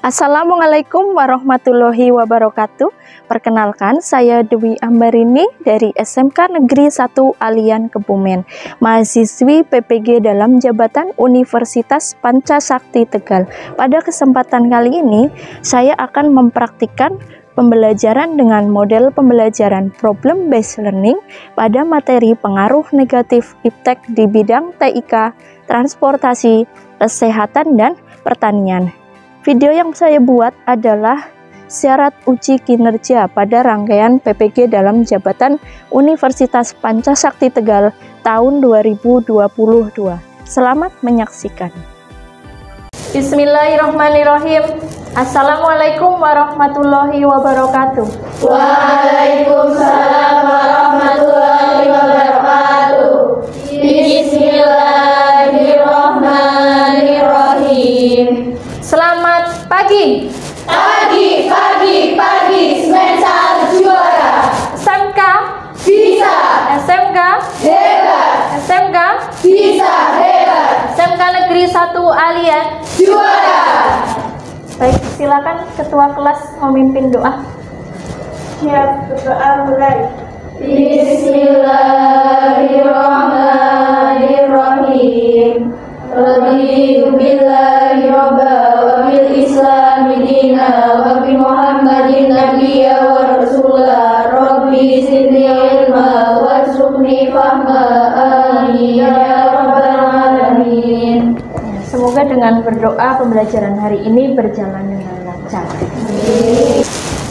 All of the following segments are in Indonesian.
Assalamualaikum warahmatullahi wabarakatuh. Perkenalkan, saya Dewi Ambarini dari SMK Negeri 1 Alian Kebumen, mahasiswi PPG dalam jabatan Universitas Pancasakti Tegal. Pada kesempatan kali ini, saya akan mempraktikkan pembelajaran dengan model pembelajaran problem based learning pada materi pengaruh negatif iptek di bidang TIK, transportasi, kesehatan, dan pertanian. Video yang saya buat adalah syarat uji kinerja pada rangkaian PPG dalam jabatan Universitas Pancasakti Tegal tahun 2022. Selamat menyaksikan. Bismillahirrahmanirrahim. Assalamualaikum warahmatullahi wabarakatuh. Waalaikumsalam warahmatullahi wabarakatuh. Bismillahirrahmanirrahim. Selamat pagi. Pagi, semesta juara. SMK Bisa, SMK hebat. SMK Bisa, hebat. SMK Negeri 1 Alian Juara. Baik, silakan ketua kelas memimpin doa. Siap, berdoa mulai. Bismillahirrahmanirrahim. Raditu billahi robba wa bil islami dina wa bi muhammadin nabiyya wa rasulah. Rabbi zidni ilma warzuqni fahma. Amin ya rabbal alamin. Semoga dengan berdoa pembelajaran hari ini berjalan dengan lancar.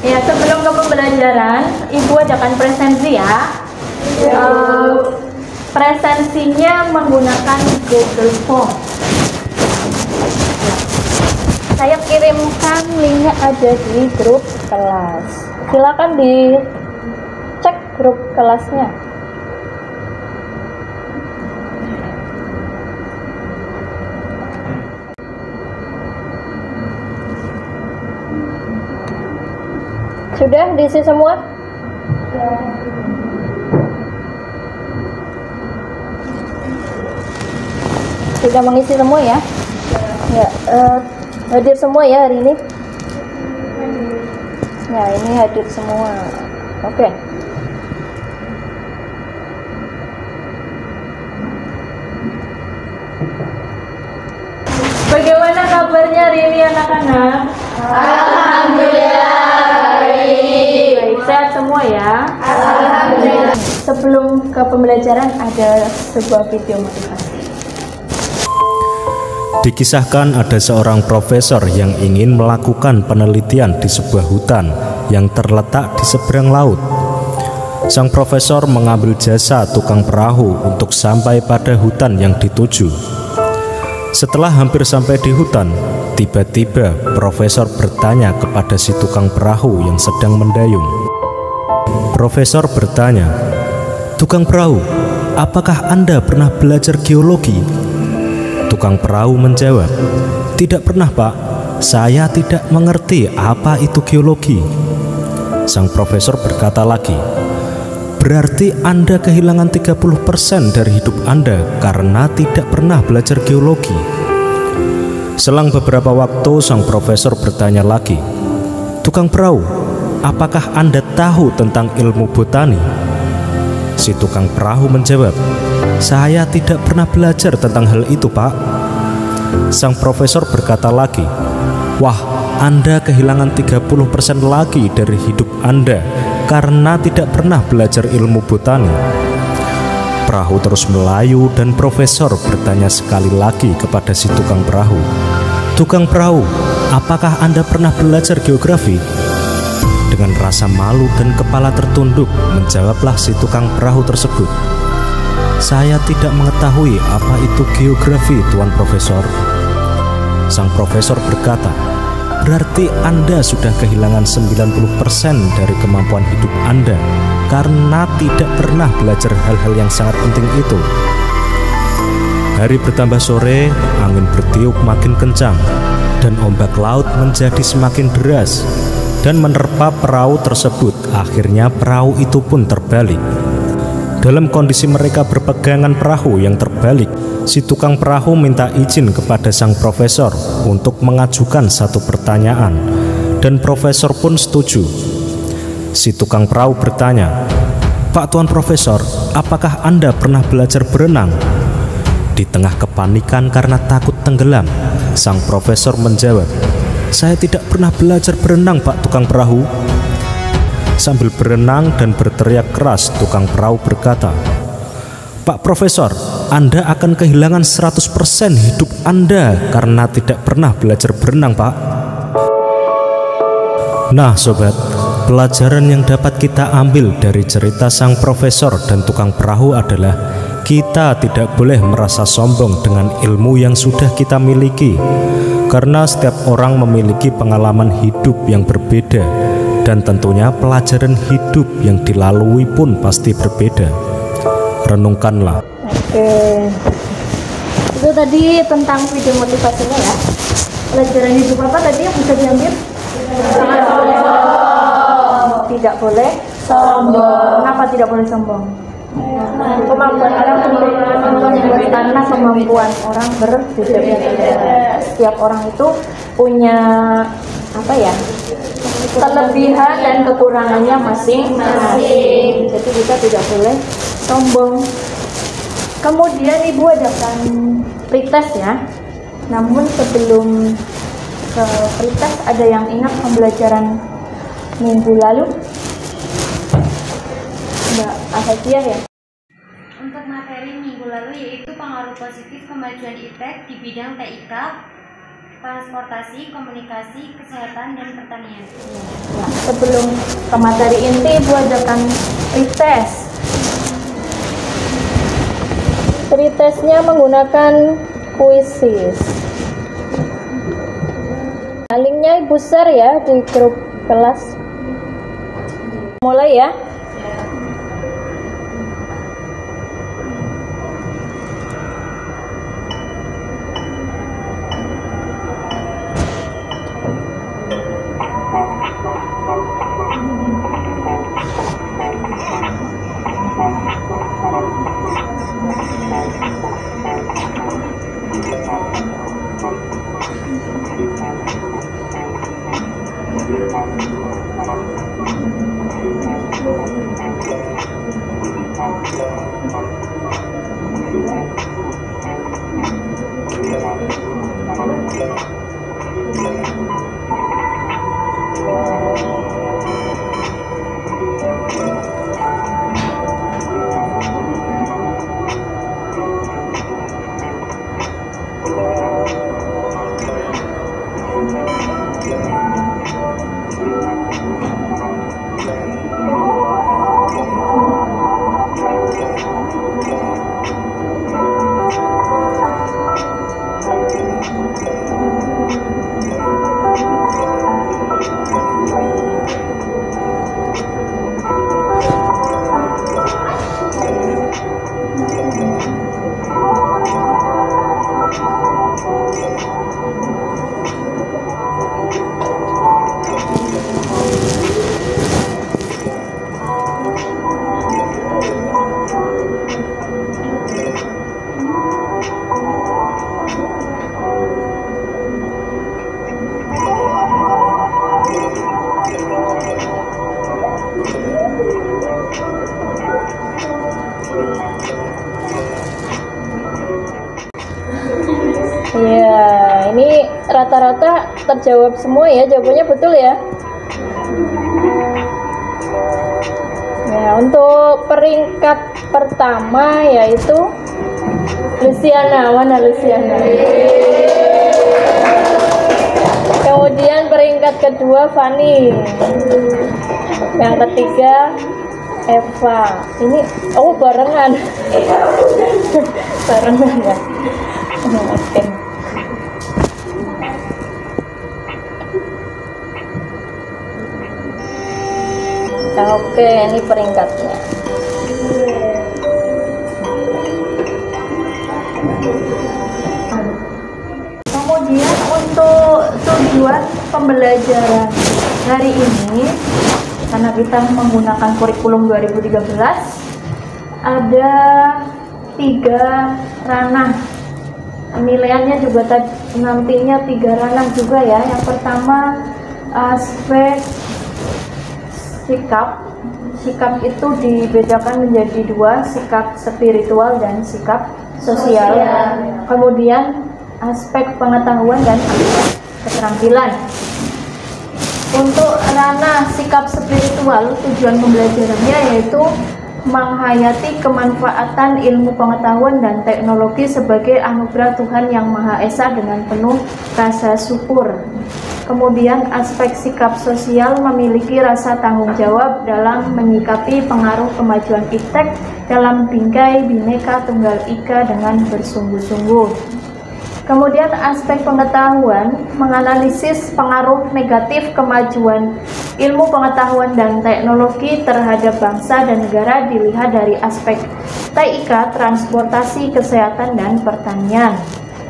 Ya, sebelum ke pembelajaran, Ibu adakan presensi ya. Presensinya menggunakan Google Form. Saya kirimkan linknya ada di grup kelas. Silakan dicek grup kelasnya. Sudah diisi semua? Sudah mengisi semua ya? Ya, hadir semua ya hari ini? Ya, ini hadir semua. Oke. Bagaimana kabarnya hari ini anak-anak? Alhamdulillah baik. Baik, sehat semua ya? Alhamdulillah. Sebelum ke pembelajaran ada sebuah video motivasi. Dikisahkan ada seorang profesor yang ingin melakukan penelitian di sebuah hutan yang terletak di seberang laut. Sang profesor mengambil jasa tukang perahu untuk sampai pada hutan yang dituju. Setelah hampir sampai di hutan, tiba-tiba profesor bertanya kepada si tukang perahu yang sedang mendayung. Profesor bertanya, "Tukang perahu, apakah Anda pernah belajar geologi?" Tukang perahu menjawab, "Tidak pernah, Pak. Saya tidak mengerti apa itu geologi." Sang profesor berkata lagi, "Berarti Anda kehilangan 30% dari hidup Anda karena tidak pernah belajar geologi." Selang beberapa waktu, sang profesor bertanya lagi, "Tukang perahu, apakah Anda tahu tentang ilmu botani? Si tukang perahu menjawab, saya tidak pernah belajar tentang hal itu, Pak. Sang profesor berkata lagi, wah, Anda kehilangan 30% lagi dari hidup Anda karena tidak pernah belajar ilmu botani. Perahu terus melayu dan profesor bertanya sekali lagi kepada si tukang perahu, tukang perahu, apakah Anda pernah belajar geografi? Dengan rasa malu dan kepala tertunduk, menjawablah si tukang perahu tersebut, saya tidak mengetahui apa itu geografi, Tuan Profesor. Sang profesor berkata, berarti Anda sudah kehilangan 90% dari kemampuan hidup Anda karena tidak pernah belajar hal-hal yang sangat penting itu. Hari bertambah sore, angin bertiup makin kencang, dan ombak laut menjadi semakin deras dan menerpa perahu tersebut. Akhirnya perahu itu pun terbalik. Dalam kondisi mereka berpegangan perahu yang terbalik, si tukang perahu minta izin kepada sang profesor untuk mengajukan satu pertanyaan, dan profesor pun setuju. Si tukang perahu bertanya, Pak Tuan Profesor, apakah Anda pernah belajar berenang? Di tengah kepanikan karena takut tenggelam, sang profesor menjawab, saya tidak pernah belajar berenang, Pak Tukang Perahu. Sambil berenang dan berteriak keras, tukang perahu berkata, Pak Profesor, Anda akan kehilangan 100% hidup Anda karena tidak pernah belajar berenang, Pak. Nah sobat, pelajaran yang dapat kita ambil dari cerita sang profesor dan tukang perahu adalah kita tidak boleh merasa sombong dengan ilmu yang sudah kita miliki, karena setiap orang memiliki pengalaman hidup yang berbeda, dan tentunya pelajaran hidup yang dilalui pun pasti berbeda. Renungkanlah. Oke, itu tadi tentang video motivasinya ya. Pelajaran hidup apa tadi yang bisa diambil? Tidak boleh sombong. Kenapa tidak boleh sombong? Kemampuan orang berbeda, karena kemampuan orang berbeda-beda. Setiap orang itu punya apa ya, kelebihan dan kekurangannya masing-masing. Jadi kita tidak boleh sombong. Kemudian ibu adakan pretest ya. Namun sebelum ke pretest, ada yang ingat pembelajaran minggu lalu? Mbak Ahadiah ya? Untuk materi minggu lalu yaitu pengaruh positif kemajuan IPTEK di bidang TIK, transportasi, komunikasi, kesehatan, dan pertanian. Ya, sebelum ke materi inti, ibu adakan pretest. Pretestnya menggunakan kuisis. Linknya ibu share ya di grup kelas. Mulai ya. rata-rata terjawab semua ya, jawabannya betul ya. Ya, untuk peringkat pertama yaitu Luciana. Mana Luciana? Kemudian peringkat kedua Fani. Yang ketiga Eva. Ini barengan. Barengan ya. Oke. Oke, ini peringkatnya. Kemudian untuk tujuan pembelajaran hari ini, karena kita menggunakan kurikulum 2013, ada 3 ranah. Penilaiannya juga nantinya 3 ranah juga ya. Yang pertama aspek sikap itu dibedakan menjadi 2, sikap spiritual dan sikap sosial. Kemudian aspek pengetahuan dan aspek keterampilan. Untuk ranah sikap spiritual, tujuan pembelajarannya yaitu menghayati kemanfaatan ilmu pengetahuan dan teknologi sebagai anugerah Tuhan Yang Maha Esa dengan penuh rasa syukur. Kemudian aspek sikap sosial memiliki rasa tanggung jawab dalam menyikapi pengaruh kemajuan iptek dalam bingkai Bhinneka Tunggal Ika dengan bersungguh-sungguh. Kemudian aspek pengetahuan menganalisis pengaruh negatif kemajuan ilmu pengetahuan dan teknologi terhadap bangsa dan negara dilihat dari aspek TIK, transportasi, kesehatan, dan pertanian.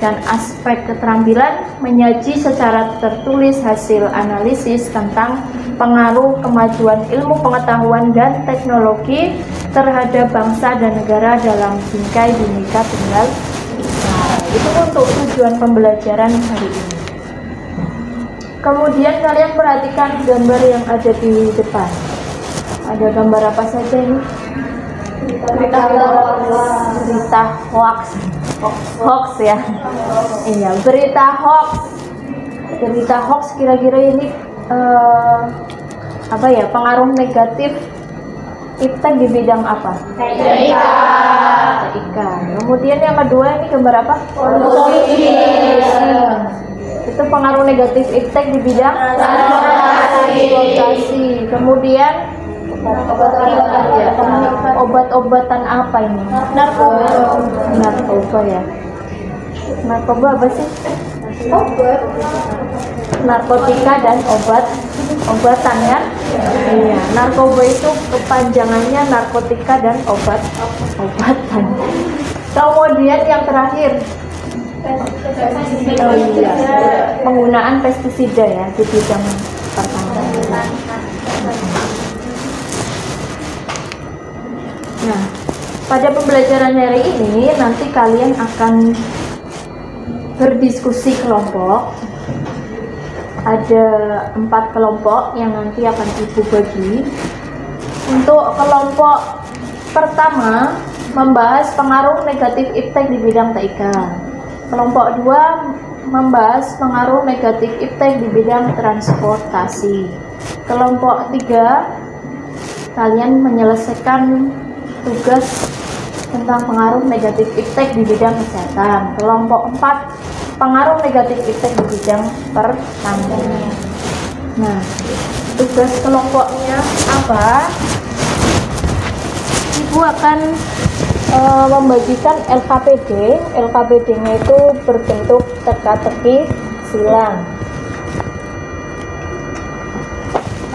Dan aspek keterampilan menyaji secara tertulis hasil analisis tentang pengaruh kemajuan ilmu pengetahuan dan teknologi terhadap bangsa dan negara dalam bingkai Bhinneka Tunggal Ika. Itu untuk tujuan pembelajaran hari ini. Kemudian kalian perhatikan gambar yang ada di depan. Ada gambar apa saja ini? Berita hoax ya. Iya, berita hoax kira-kira ini apa ya, pengaruh negatif iptek di bidang apa? TIK. Kemudian yang kedua ini gambar apa? Itu pengaruh negatif iptek di bidang transportasi. Kemudian obat-obatan apa ini? Narkoba ya. Narkoba apa sih? Narkotika dan obatan ya. Iya, narkoba itu kepanjangannya narkotika dan obatan. Kemudian yang terakhir, penggunaan pestisida ya di bidang pertanian. Nah, pada pembelajaran hari ini nanti kalian akan berdiskusi kelompok. Ada 4 kelompok yang nanti akan ibu bagi. Untuk kelompok pertama membahas pengaruh negatif iptek di bidang TIK. Kelompok 2 membahas pengaruh negatif iptek di bidang transportasi. Kelompok 3 kalian menyelesaikan tugas tentang pengaruh negatif iptek di bidang kesehatan. Kelompok 4 pengaruh negatif iptek di bidang pertanian. Nah, tugas kelompoknya apa? Ibu akan membagikan LKPD. LKPD-nya itu berbentuk teka-teki silang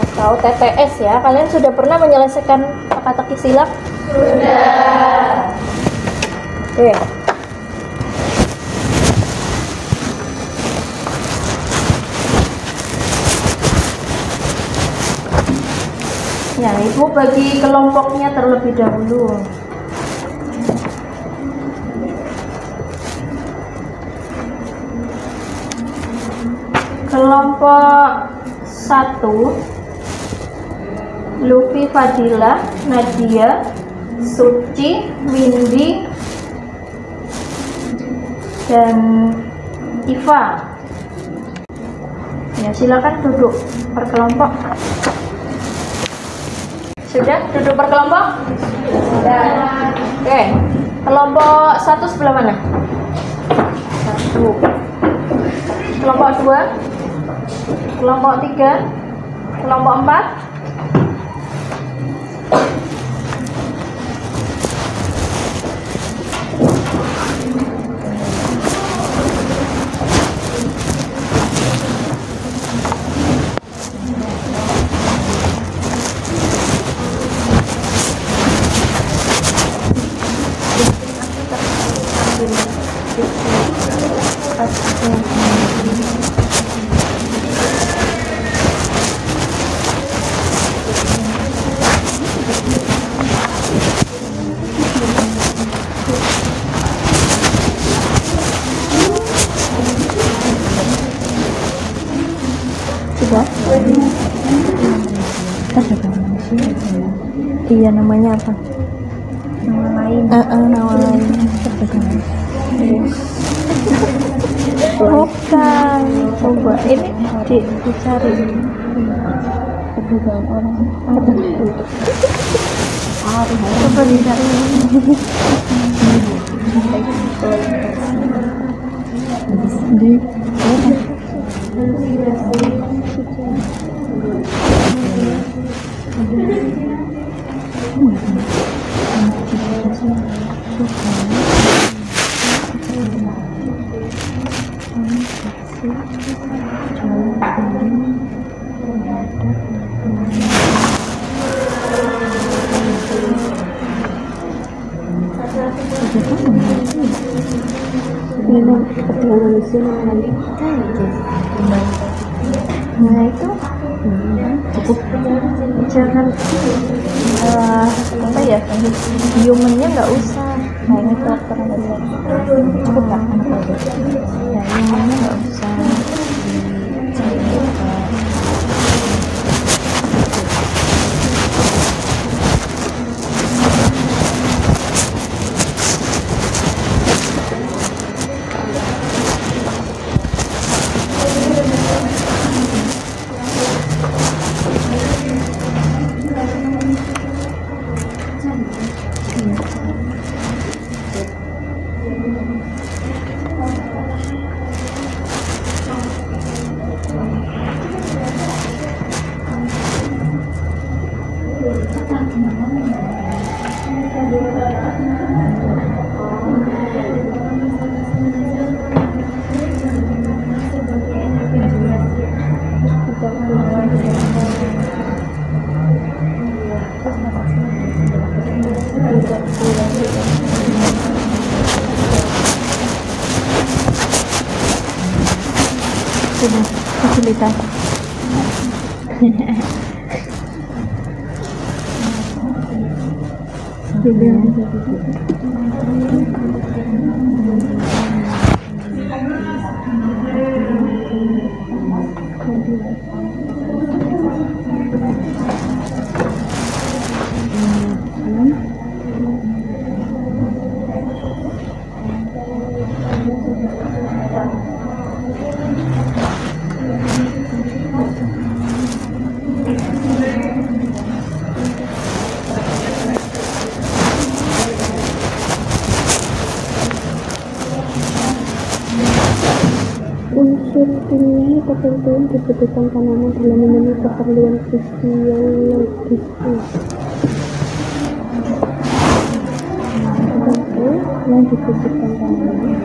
atau TTS ya. Kalian sudah pernah menyelesaikan teka-teki silang? Sudah. Oke. Ya, ibu bagi kelompoknya terlebih dahulu. Kelompok 1, Luffy, Fadila, Nadia, Suci, Windy, dan Iva. Ya, silakan duduk berkelompok. Sudah duduk berkelompok? Sudah. Oke. Kelompok 1 sebelah mana? 1. Kelompok 2. Kelompok 3. Kelompok 4. Iya, namanya apa? Nama lain. Nama lain. Bukan. Coba ini dicari. Kebutuhan orang. Coba dicari. Nah itu cukup, jangan apa ya, humannya nggak usah. Nah ini karakter aja cukup nggak? Ya humannya nggak usah. Sudah fasilitas. Unsur kimia tertentu yang dibutuhkan tanaman dalam memenuhi keperluan fisiologisnya. Tertentu yang dibutuhkan tanaman dalam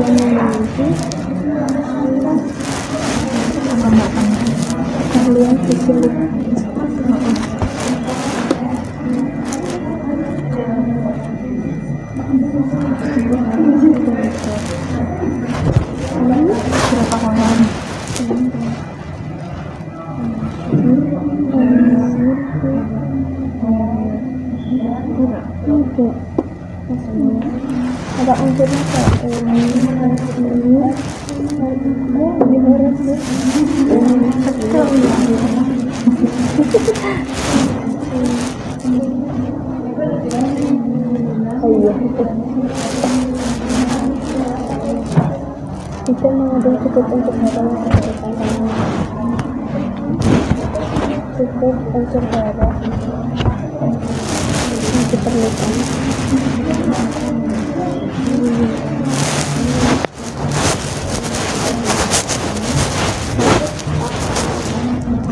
memenuhi keperluan fisiologis. Berapa orang? Ada unsurnya dan mengandung cukup untuk hara yang diberikan tanah. Cukup unsur hara yang diperlukan.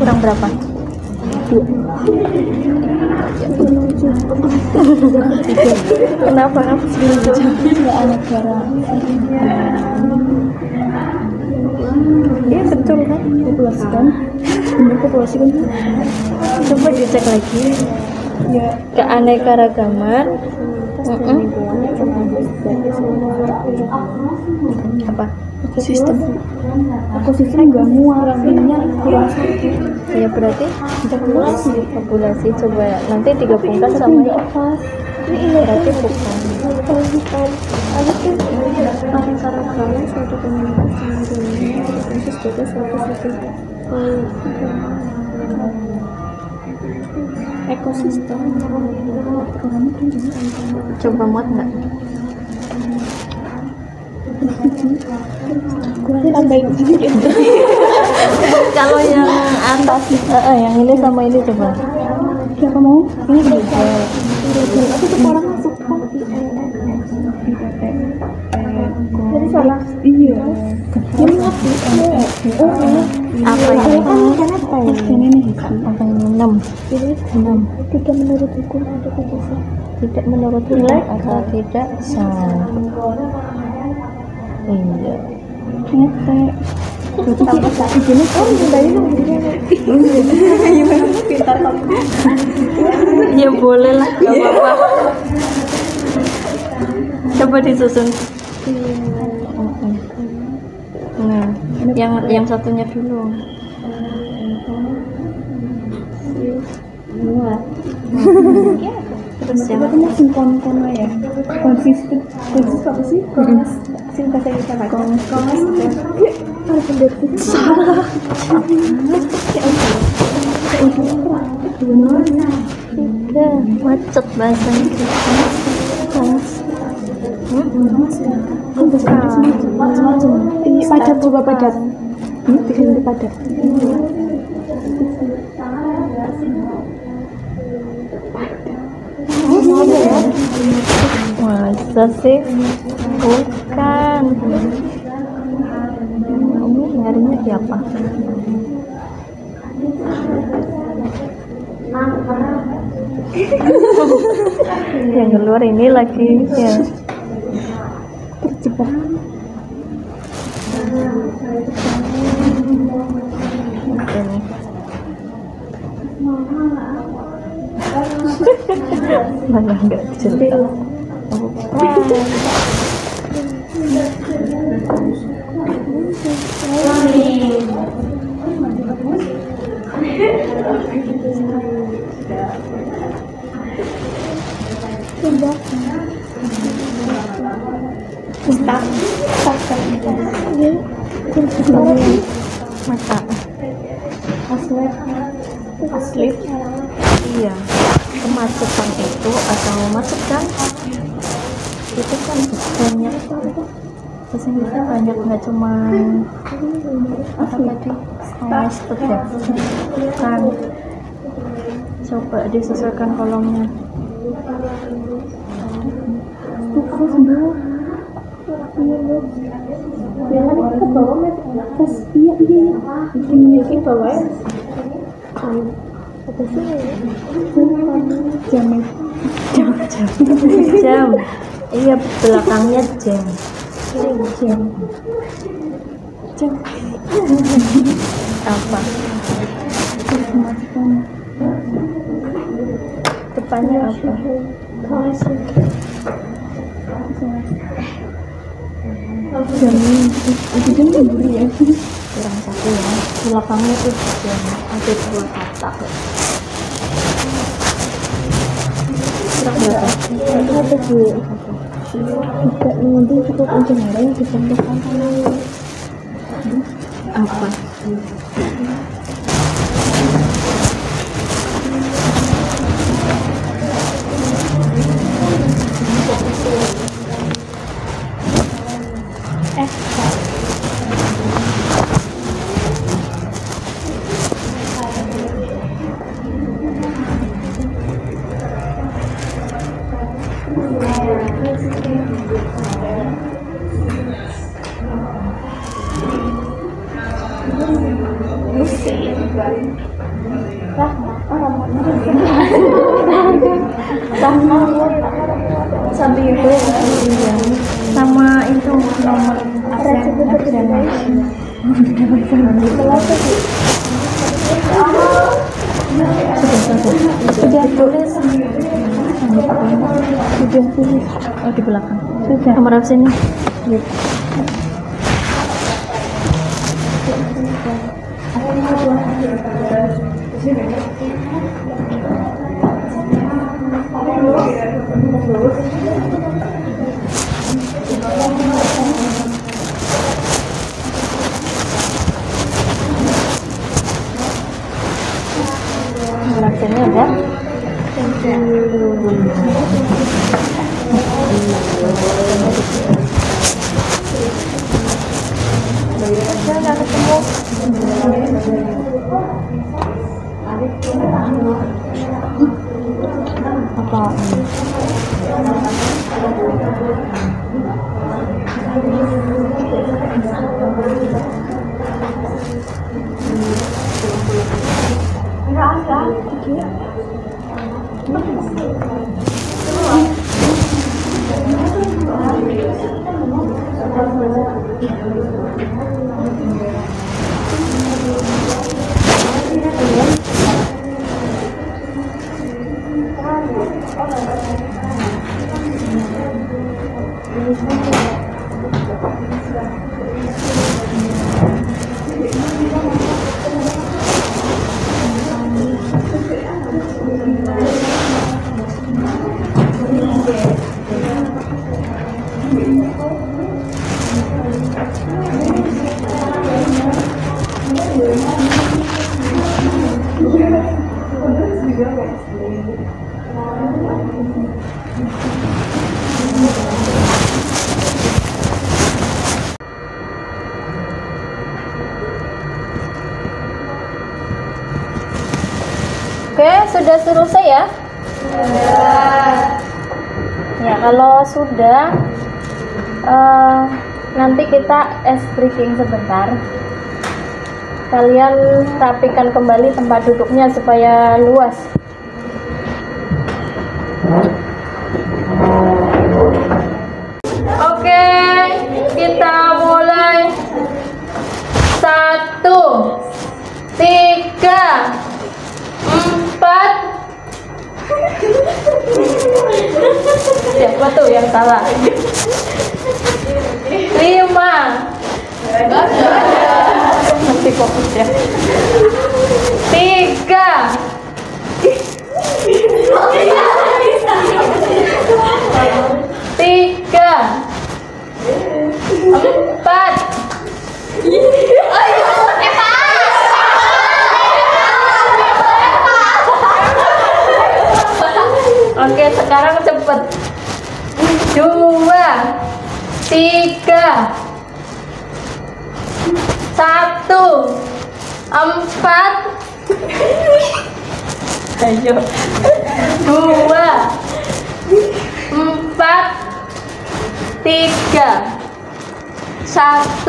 Kurang berapa? Kenapa? Nggak anak negara. Iya betul kan? Populasi kan? Bener populasi kan? Coba dicek lagi. Ya. Keanekaragaman. Apa? Ekosistem. Ekosistem nggak muat. Ininya kurang satu. Ya berarti populasi coba nanti 3 pungkas sama Nggak pas. berarti bukan. Kalau bukan, ada kan keanekaragaman suatu komunitas dengan dunia berfungsi sebagai suatu ekosistem. Coba muat nggak? Tambahin sedikit. Kalau yang atas, yang ini sama ini coba. Siapa mau? Ini bisa. Aku tuh orang masuk kan jadi salah. Iya. Ini mati. Apa ini? Apa ini? Apa ini? 6. Ini 6. Tidak menurut hukum atau tidak sah. Tidak menurut hukum atau tidak sah. Iya. Ngetek. Tambah satu jenis kan dari pintar kamu. Ya boleh lah, nggak apa-apa. Coba disusun. Nah, yang satunya dulu. Terus yang Sebetulnya sinkron ya. Konsisten apa sih? Sing bahasa kita kan. Konsisten. Salah. Udah macet bahasa Inggris. Macam-macam. Padat berubah padat. Diganti padat. Masa sih? Bukan. Ini nyarinya siapa? Yang keluar ini lagi ya. Terjebak. Ini. Malah nggak jelas. Mata asli iya, kemacetan itu atau macet kan itu kan banyak, bahasa Inggrisnya banyak, nggak cuma apa tadi wasted ya, bukan. Coba disesuaikan kolomnya. Ke bawah pas iya bikin ke bawah ya. Apa sih Jam iya, belakangnya jam apa depannya apa? Jam libur ya. Kurang satu ya, belakangnya tuh jam, ada 2 kata. Kurang berapa? Apa sih? Tidak mengunduh cukup unsur hara yang diperlukan tanah. Apa? sama itu nomor sudah tulis oh di belakang sudah nomor absennya absennya udah nggak ketemu apa Oke, sudah selesai ya? Ya, kalau sudah nanti kita ice breaking sebentar. Kalian rapikan kembali tempat duduknya supaya luas. Oke, kita mulai. 1, 3, 4. Siapa tuh yang salah? 5. Masih fokus ya. 3. 4. Oke, sekarang cepet. 2, 3, 1, 4. Ayo. 2, 4, 3, 1,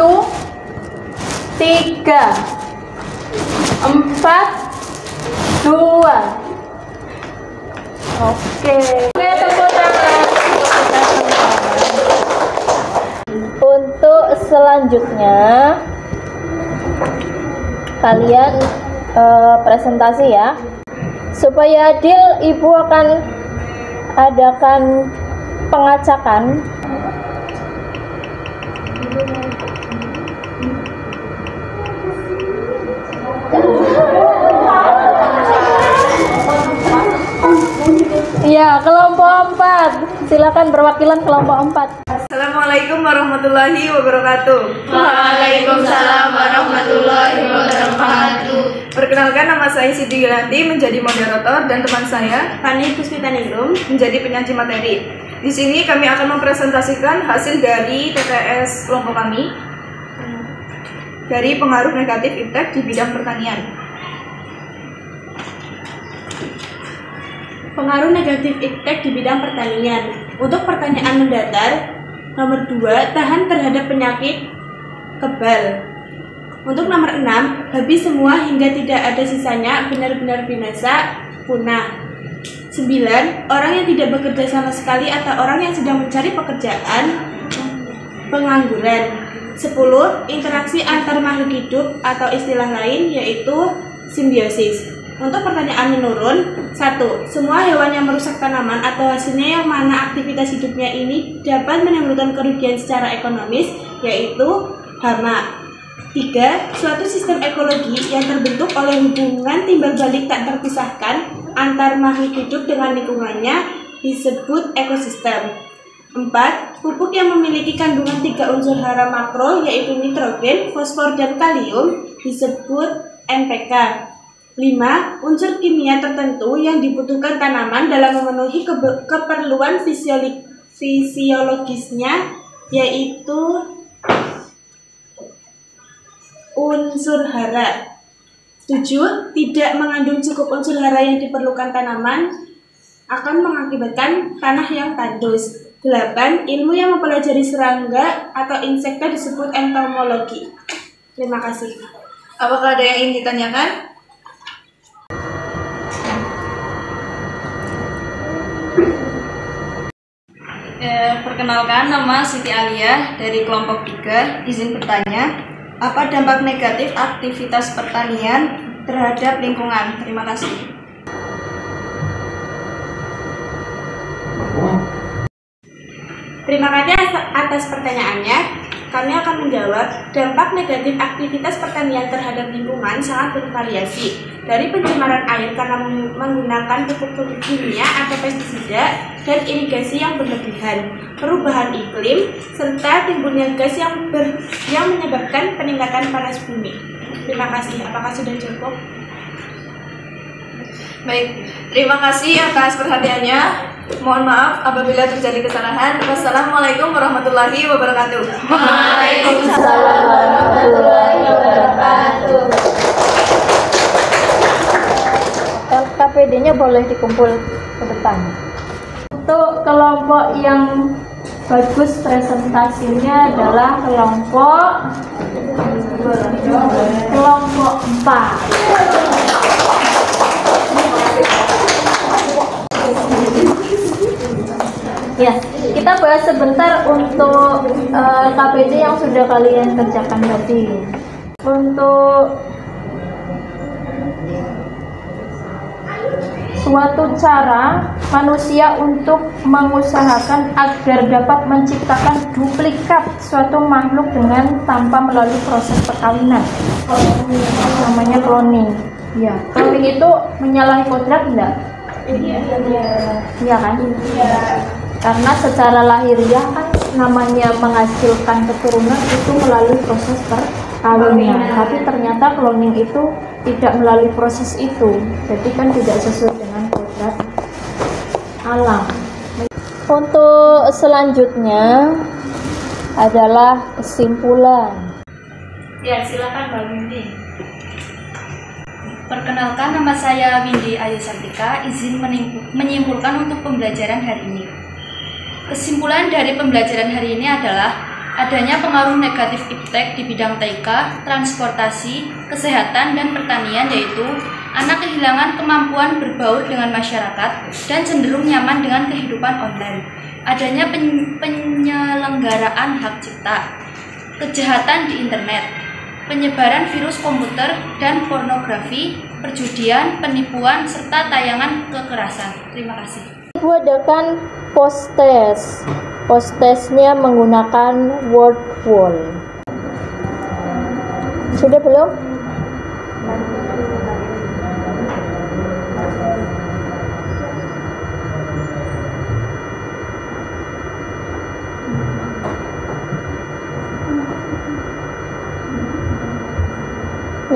3, 4, 2. Oke, tepuk tangan. Untuk selanjutnya kalian presentasi ya. Supaya adil, ibu akan adakan pengacakan. Ya, kelompok 4. Silakan perwakilan kelompok 4. Assalamualaikum warahmatullahi wabarakatuh. Waalaikumsalam warahmatullahi wabarakatuh. Perkenalkan, nama saya Siti Gilanti, menjadi moderator, dan teman saya Fani Puspitaningrum menjadi penyaji materi. Di sini kami akan mempresentasikan hasil dari TTS kelompok kami dari pengaruh negatif iptek di bidang pertanian. Pengaruh negatif iptek di bidang pertanian. Untuk pertanyaan mendatar, nomor 2, tahan terhadap penyakit kebal. Untuk nomor 6, habis semua hingga tidak ada sisanya, benar-benar binasa, punah. 9. Orang yang tidak bekerja sama sekali atau orang yang sedang mencari pekerjaan, pengangguran. 10. Interaksi antar makhluk hidup atau istilah lain yaitu simbiosis. Untuk pertanyaan menurun, 1. Semua hewan yang merusak tanaman atau hasilnya yang mana aktivitas hidupnya ini dapat menimbulkan kerugian secara ekonomis, yaitu hama. 3. Suatu sistem ekologi yang terbentuk oleh hubungan timbal balik tak terpisahkan antar makhluk hidup dengan lingkungannya disebut ekosistem. 4. Pupuk yang memiliki kandungan 3 unsur hara makro yaitu nitrogen, fosfor, dan kalium disebut NPK. 5. Unsur kimia tertentu yang dibutuhkan tanaman dalam memenuhi keperluan fisiologisnya yaitu unsur hara. 7. Tidak mengandung cukup unsur hara yang diperlukan tanaman akan mengakibatkan tanah yang tandus. 8. Ilmu yang mempelajari serangga atau insekta disebut entomologi. Terima kasih. Apakah ada yang ingin ditanyakan? Perkenalkan, nama Siti Alia dari kelompok 3. Izin bertanya, apa dampak negatif aktivitas pertanian terhadap lingkungan? Terima kasih. Terima kasih atas pertanyaannya. Kami akan menjawab. Dampak negatif aktivitas pertanian terhadap lingkungan sangat bervariasi, dari pencemaran air karena menggunakan pupuk kimia atau pestisida dan irigasi yang berlebihan, perubahan iklim, serta timbulnya gas yang menyebabkan peningkatan panas bumi. Terima kasih. Apakah sudah cukup? Baik, terima kasih atas perhatiannya. Mohon maaf apabila terjadi kesalahan. Wassalamualaikum warahmatullahi wabarakatuh. Waalaikumsalam warahmatullahi wabarakatuh. LKPD-nya boleh dikumpul ke depan. Untuk kelompok yang bagus presentasinya adalah kelompok 4. Ya, kita bahas sebentar untuk KPD yang sudah kalian kerjakan tadi. Untuk suatu cara manusia untuk mengusahakan agar dapat menciptakan duplikat suatu makhluk dengan tanpa melalui proses perkawinan, namanya cloning. Ya, cloning itu menyalahi kodrat enggak? Iya kan? Karena secara lahiriah kan namanya menghasilkan keturunan itu melalui proses perkawinan, tapi ternyata cloning itu tidak melalui proses itu, jadi kan tidak sesuai dengan kodrat alam. Untuk selanjutnya adalah kesimpulan. Ya, silakan Mbak Windy. Perkenalkan, nama saya Windy Ayu Santika. Izin menyimpulkan untuk pembelajaran hari ini. Kesimpulan dari pembelajaran hari ini adalah adanya pengaruh negatif iptek di bidang TK, transportasi, kesehatan, dan pertanian, yaitu anak kehilangan kemampuan berbaur dengan masyarakat dan cenderung nyaman dengan kehidupan online. Adanya penyelenggaraan hak cipta, kejahatan di internet, penyebaran virus komputer dan pornografi, perjudian, penipuan, serta tayangan kekerasan. Terima kasih. Buatkan post-test. Post-testnya menggunakan word wall. Sudah belum?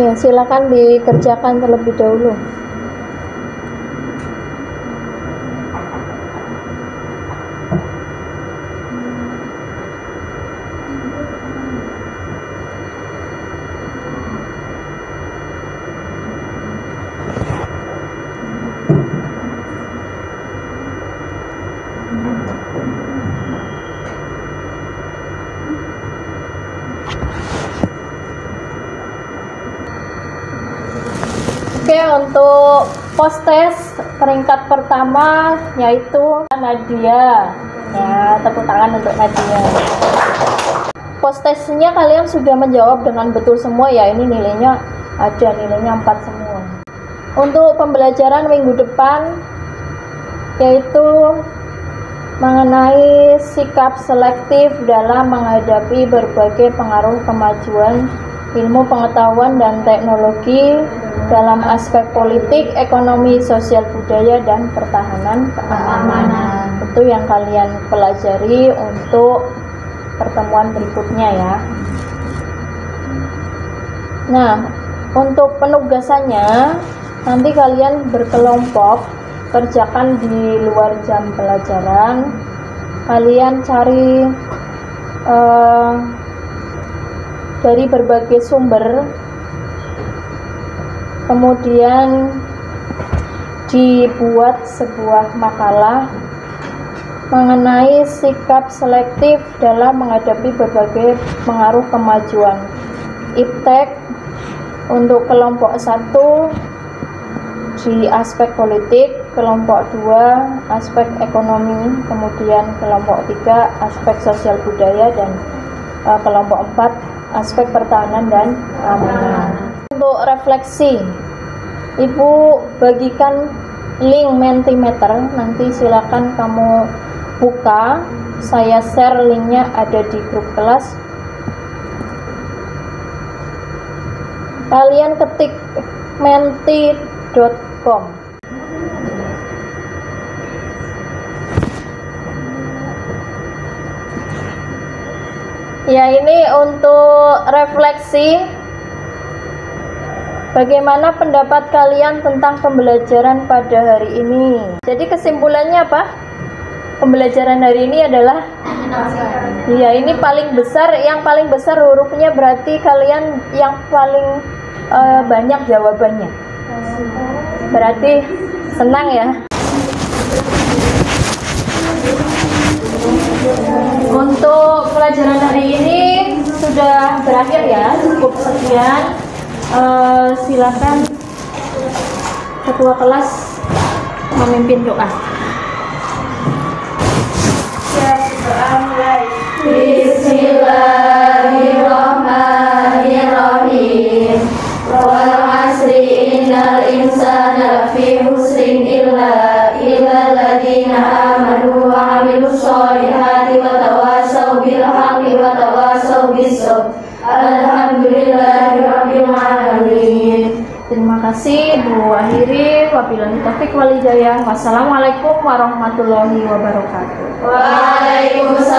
Ya, silakan dikerjakan terlebih dahulu. Oke, untuk postes peringkat pertama yaitu Nadia. Ya, tepuk tangan untuk Nadia. Postesnya kalian sudah menjawab dengan betul semua ya. Ini nilainya ada, nilainya 4 semua. Untuk pembelajaran minggu depan yaitu mengenai sikap selektif dalam menghadapi berbagai pengaruh kemajuan ilmu pengetahuan dan teknologi dalam aspek politik, ekonomi, sosial budaya, dan pertahanan keamanan. Itu yang kalian pelajari untuk pertemuan berikutnya ya. Nah, untuk penugasannya nanti kalian berkelompok, kerjakan di luar jam pelajaran. Kalian cari dari berbagai sumber, kemudian dibuat sebuah makalah mengenai sikap selektif dalam menghadapi berbagai pengaruh kemajuan iptek untuk kelompok 1 di aspek politik, kelompok 2 aspek ekonomi, kemudian kelompok 3 aspek sosial budaya, dan kelompok 4 aspek pertahanan dan keamanan. Untuk refleksi, Ibu bagikan link Mentimeter, nanti silakan kamu buka, saya share linknya ada di grup kelas. Kalian ketik menti.com. Ya, ini untuk refleksi. Bagaimana pendapat kalian tentang pembelajaran pada hari ini? Jadi kesimpulannya apa? Pembelajaran hari ini adalah ya, ini paling besar, yang paling besar hurufnya, berarti kalian yang paling banyak jawabannya. Berarti senang ya. Untuk pelajaran hari ini sudah berakhir ya, cukup sekian. Silakan ketua kelas memimpin doa. Bismillahirrahmanirrahim. Wal 'asri innal insana lafi khusrin illa alladziina aamanu wa 'amilus sholihati wa tawassaw bil haqqi wa tawassaw bis sabr. Alhamdulillahirabbil alamin. Terima kasih Bu. Akhiri wabillahi taufiq wal hidayah. Wassalamualaikum warahmatullahi wabarakatuh. Waalaikumsalam.